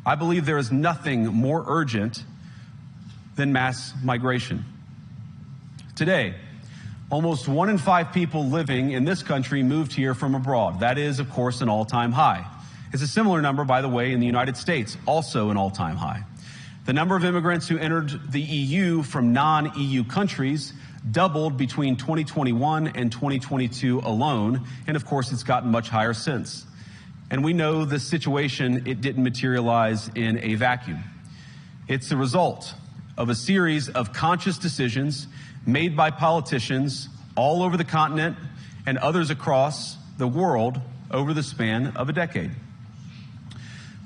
I believe there is nothing more urgent than mass migration. Today, almost 1 in 5 people living in this country moved here from abroad. That is, of course, an all-time high. It's a similar number, by the way, in the United States, also an all-time high. The number of immigrants who entered the EU from non-EU countries doubled between 2021 and 2022 alone, and of course it's gotten much higher since. And we know the situation, it didn't materialize in a vacuum. It's the result of a series of conscious decisions made by politicians all over the continent and others across the world over the span of a decade.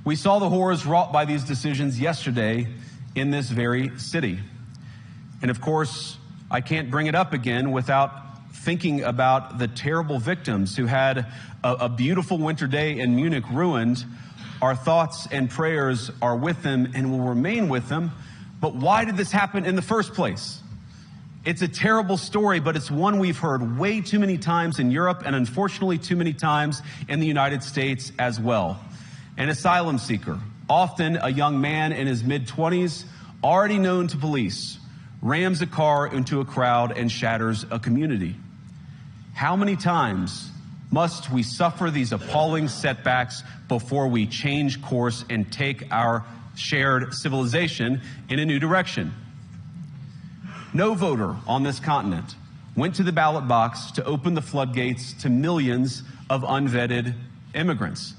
We saw the horrors wrought by these decisions yesterday in this very city. And of course, I can't bring it up again without thinking about the terrible victims who had a beautiful winter day in Munich ruined. Our thoughts and prayers are with them and will remain with them. But why did this happen in the first place? It's a terrible story, but it's one we've heard way too many times in Europe and unfortunately too many times in the United States as well. An asylum seeker, often a young man in his mid-20s, already known to police, rams a car into a crowd and shatters a community. How many times must we suffer these appalling setbacks before we change course and take our shared civilization in a new direction? No voter on this continent went to the ballot box to open the floodgates to millions of unvetted immigrants.